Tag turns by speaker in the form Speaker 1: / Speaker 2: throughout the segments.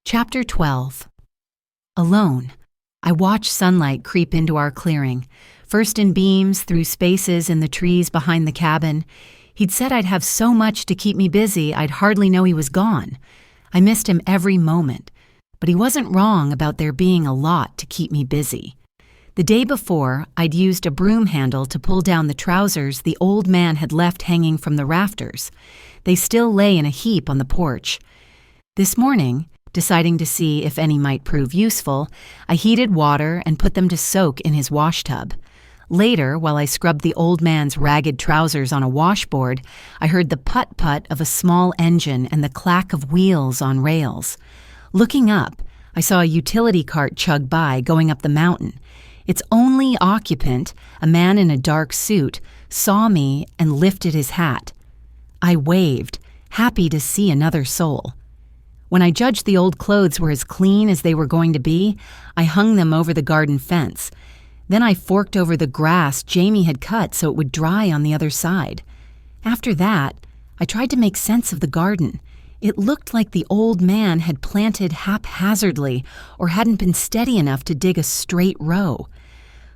Speaker 1: Chapter 12. Alone, I watch sunlight creep into our clearing, first in beams through spaces in the trees behind the cabin. He'd said I'd have so much to keep me busy I'd hardly know he was gone. I missed him every moment, but he wasn't wrong about there being a lot to keep me busy. The day before, I'd used a broom handle to pull down the trousers the old man had left hanging from the rafters. They still lay in a heap on the porch. This morning, deciding to see if any might prove useful, I heated water and put them to soak in his washtub. Later, while I scrubbed the old man's ragged trousers on a washboard, I heard the putt-putt of a small engine and the clack of wheels on rails. Looking up, I saw a utility cart chug by going up the mountain. Its only occupant, a man in a dark suit, saw me and lifted his hat. I waved, happy to see another soul. When I judged the old clothes were as clean as they were going to be, I hung them over the garden fence. Then I forked over the grass Jamie had cut so it would dry on the other side. After that, I tried to make sense of the garden. It looked like the old man had planted haphazardly or hadn't been steady enough to dig a straight row.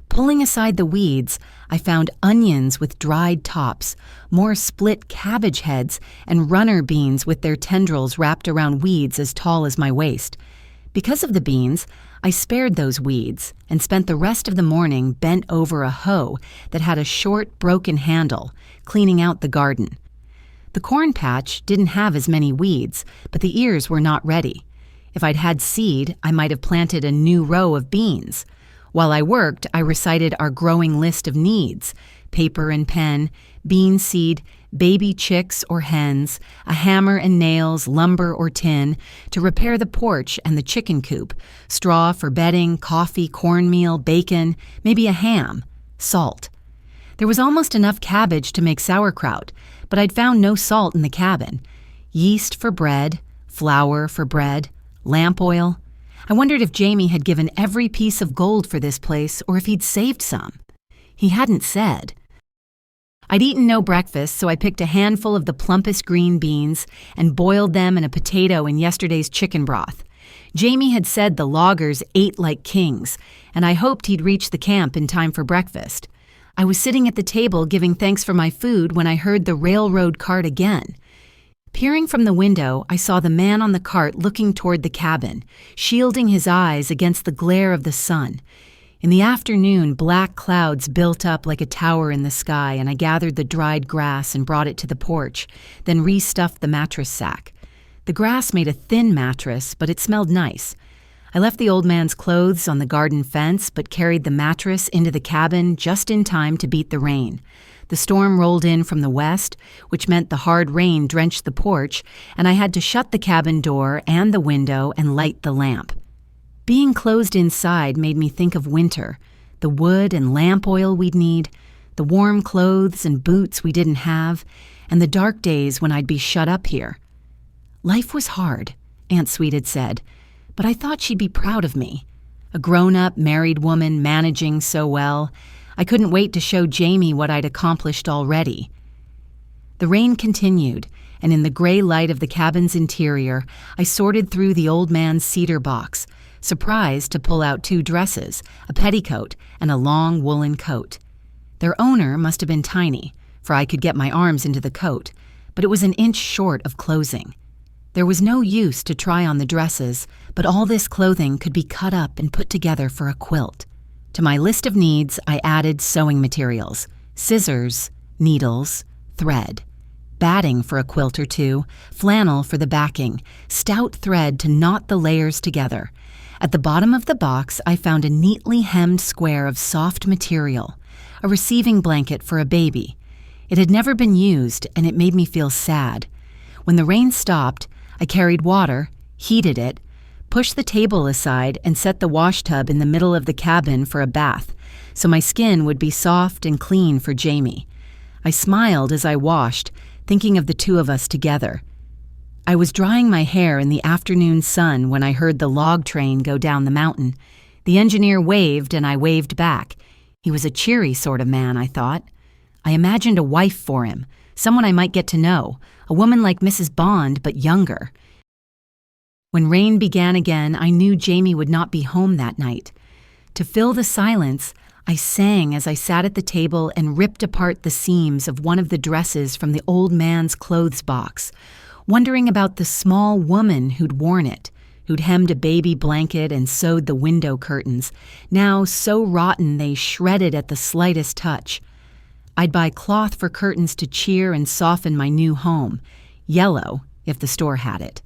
Speaker 1: Pulling aside the weeds, I found onions with dried tops, more split cabbage heads, and runner beans with their tendrils wrapped around weeds as tall as my waist. Because of the beans, I spared those weeds and spent the rest of the morning bent over a hoe that had a short, broken handle, cleaning out the garden. The corn patch didn't have as many weeds, but the ears were not ready. If I'd had seed, I might have planted a new row of beans. While I worked, I recited our growing list of needs: paper and pen, bean seed, baby chicks or hens, a hammer and nails, lumber or tin, to repair the porch and the chicken coop, straw for bedding, coffee, cornmeal, bacon, maybe a ham, salt. There was almost enough cabbage to make sauerkraut, but I'd found no salt in the cabin. Yeast for bread, flour for bread, lamp oil. I wondered if Jamie had given every piece of gold for this place or if he'd saved some. He hadn't said. I'd eaten no breakfast, so I picked a handful of the plumpest green beans and boiled them in a potato in yesterday's chicken broth. Jamie had said the loggers ate like kings, and I hoped he'd reach the camp in time for breakfast. I was sitting at the table giving thanks for my food when I heard the railroad cart again. Peering from the window, I saw the man on the cart looking toward the cabin, shielding his eyes against the glare of the sun. In the afternoon, black clouds built up like a tower in the sky, and I gathered the dried grass and brought it to the porch, then restuffed the mattress sack. The grass made a thin mattress, but it smelled nice. I left the old man's clothes on the garden fence, but carried the mattress into the cabin just in time to beat the rain. The storm rolled in from the west, which meant the hard rain drenched the porch, and I had to shut the cabin door and the window and light the lamp. Being closed inside made me think of winter, the wood and lamp oil we'd need, the warm clothes and boots we didn't have, and the dark days when I'd be shut up here. Life was hard, Aunt Sweet had said, but I thought she'd be proud of me. A grown-up, married woman managing so well. I couldn't wait to show Jamie what I'd accomplished already. The rain continued, and in the gray light of the cabin's interior, I sorted through the old man's cedar box, surprised to pull out 2 dresses, a petticoat, and a long woolen coat. Their owner must have been tiny, for I could get my arms into the coat, but it was an inch short of closing. There was no use to try on the dresses, but all this clothing could be cut up and put together for a quilt. To my list of needs, I added sewing materials: scissors, needles, thread, batting for a quilt or 2, flannel for the backing, stout thread to knot the layers together. At the bottom of the box, I found a neatly hemmed square of soft material, a receiving blanket for a baby. It had never been used, and it made me feel sad. When the rain stopped, I carried water, heated it, pushed the table aside, and set the washtub in the middle of the cabin for a bath, so my skin would be soft and clean for Jamie. I smiled as I washed, thinking of the 2 of us together. I was drying my hair in the afternoon sun when I heard the log train go down the mountain. The engineer waved, and I waved back. He was a cheery sort of man, I thought. I imagined a wife for him, someone I might get to know, a woman like Mrs. Bond, but younger. When rain began again, I knew Jamie would not be home that night. To fill the silence, I sang as I sat at the table and ripped apart the seams of one of the dresses from the old man's clothes box, wondering about the small woman who'd worn it, who'd hemmed a baby blanket and sewed the window curtains, now so rotten they shredded at the slightest touch. I'd buy cloth for curtains to cheer and soften my new home, yellow if the store had it.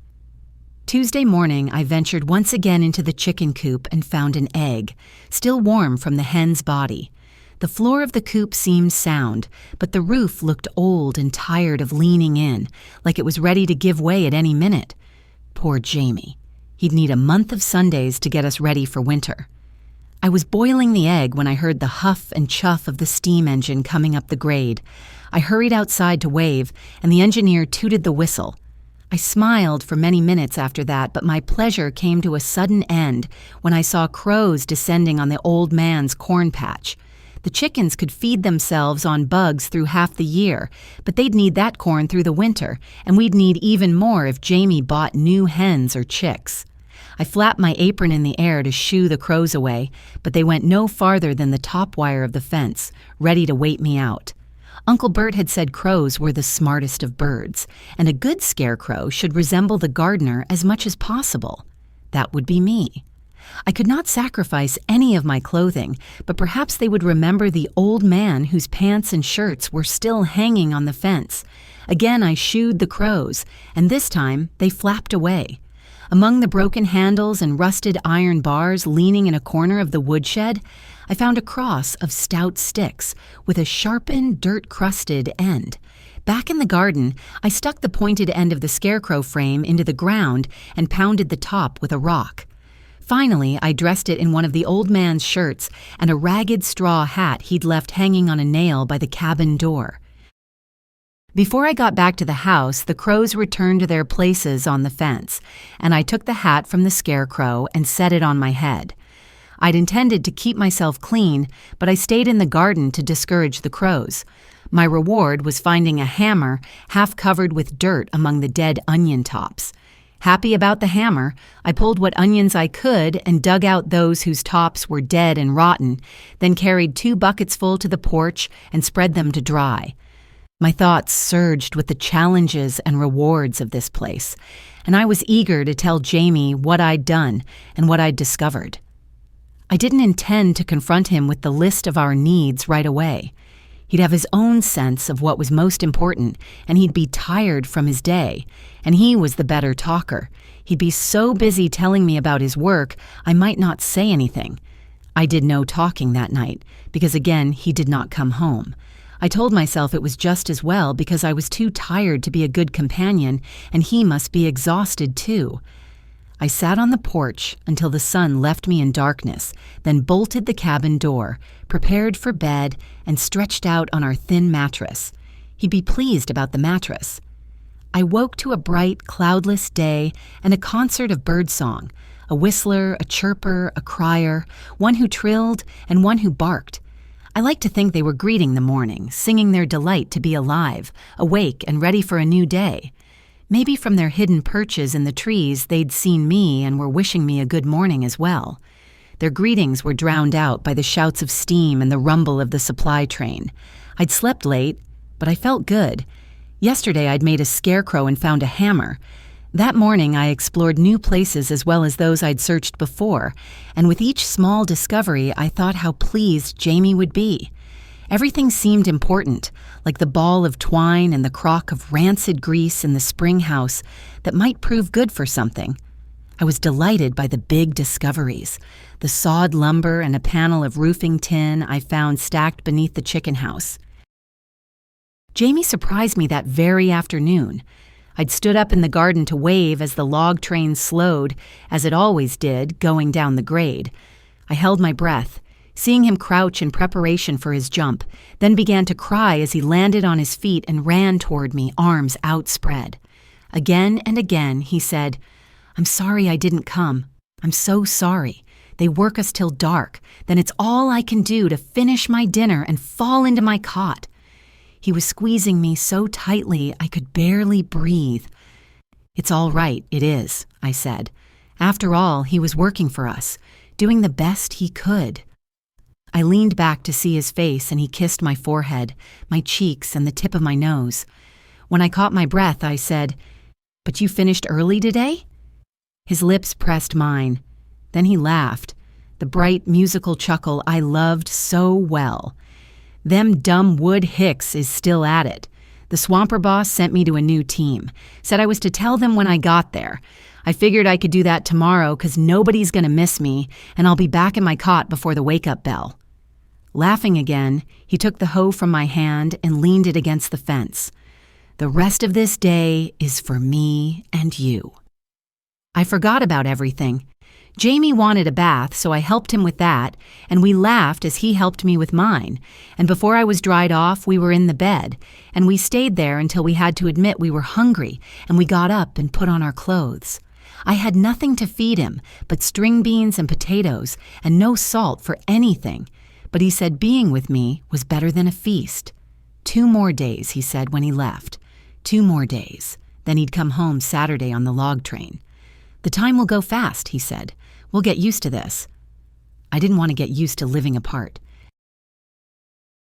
Speaker 1: Tuesday morning, I ventured once again into the chicken coop and found an egg, still warm from the hen's body. The floor of the coop seemed sound, but the roof looked old and tired of leaning in, like it was ready to give way at any minute. Poor Jamie. He'd need a month of Sundays to get us ready for winter. I was boiling the egg when I heard the huff and chuff of the steam engine coming up the grade. I hurried outside to wave, and the engineer tooted the whistle. I smiled for many minutes after that, but my pleasure came to a sudden end when I saw crows descending on the old man's corn patch. The chickens could feed themselves on bugs through half the year, but they'd need that corn through the winter, and we'd need even more if Jamie bought new hens or chicks. I flapped my apron in the air to shoo the crows away, but they went no farther than the top wire of the fence, ready to wait me out. Uncle Bert had said crows were the smartest of birds, and a good scarecrow should resemble the gardener as much as possible. That would be me. I could not sacrifice any of my clothing, but perhaps they would remember the old man whose pants and shirts were still hanging on the fence. Again I shooed the crows, and this time they flapped away. Among the broken handles and rusted iron bars leaning in a corner of the woodshed, I found a cross of stout sticks with a sharpened, dirt-crusted end. Back in the garden, I stuck the pointed end of the scarecrow frame into the ground and pounded the top with a rock. Finally, I dressed it in one of the old man's shirts and a ragged straw hat he'd left hanging on a nail by the cabin door. Before I got back to the house, the crows returned to their places on the fence, and I took the hat from the scarecrow and set it on my head. I'd intended to keep myself clean, but I stayed in the garden to discourage the crows. My reward was finding a hammer half covered with dirt among the dead onion tops. Happy about the hammer, I pulled what onions I could and dug out those whose tops were dead and rotten, then carried 2 buckets full to the porch and spread them to dry. My thoughts surged with the challenges and rewards of this place, and I was eager to tell Jamie what I'd done and what I'd discovered. I didn't intend to confront him with the list of our needs right away. He'd have his own sense of what was most important, and he'd be tired from his day, and he was the better talker. He'd be so busy telling me about his work, I might not say anything. I did no talking that night, because again, he did not come home. I told myself it was just as well because I was too tired to be a good companion, and he must be exhausted too. I sat on the porch until the sun left me in darkness, then bolted the cabin door, prepared for bed, and stretched out on our thin mattress. He'd be pleased about the mattress. I woke to a bright, cloudless day and a concert of birdsong, a whistler, a chirper, a crier, one who trilled and one who barked. I like to think they were greeting the morning, singing their delight to be alive, awake and ready for a new day. Maybe from their hidden perches in the trees they'd seen me and were wishing me a good morning as well. Their greetings were drowned out by the shouts of steam and the rumble of the supply train. I'd slept late, but I felt good. Yesterday I'd made a scarecrow and found a hammer. That morning I explored new places as well as those I'd searched before, and with each small discovery I thought how pleased Jamie would be. Everything seemed important, like the ball of twine and the crock of rancid grease in the spring house that might prove good for something. I was delighted by the big discoveries, the sawed lumber and a panel of roofing tin I found stacked beneath the chicken house. Jamie surprised me that very afternoon. I'd stood up in the garden to wave as the log train slowed, as it always did, going down the grade. I held my breath, seeing him crouch in preparation for his jump, then began to cry as he landed on his feet and ran toward me, arms outspread. Again and again he said, "I'm sorry I didn't come. I'm so sorry. They work us till dark. Then it's all I can do to finish my dinner and fall into my cot." He was squeezing me so tightly I could barely breathe. "It's all right, it is," I said. After all, he was working for us, doing the best he could. I leaned back to see his face, and he kissed my forehead, my cheeks, and the tip of my nose. When I caught my breath, I said, "But you finished early today?" His lips pressed mine. Then he laughed, the bright musical chuckle I loved so well. "Them dumb Wood Hicks is still at it. The Swamper boss sent me to a new team, said I was to tell them when I got there. I figured I could do that tomorrow because nobody's going to miss me, and I'll be back in my cot before the wake-up bell." Laughing again, he took the hoe from my hand and leaned it against the fence. "The rest of this day is for me and you." I forgot about everything. Jamie wanted a bath, so I helped him with that, and we laughed as he helped me with mine. And before I was dried off, we were in the bed, and we stayed there until we had to admit we were hungry, and we got up and put on our clothes. I had nothing to feed him but string beans and potatoes, and no salt for anything. But he said being with me was better than a feast. 2 more days, he said when he left. 2 more days. Then he'd come home Saturday on the log train. "The time will go fast," he said. "We'll get used to this." I didn't want to get used to living apart.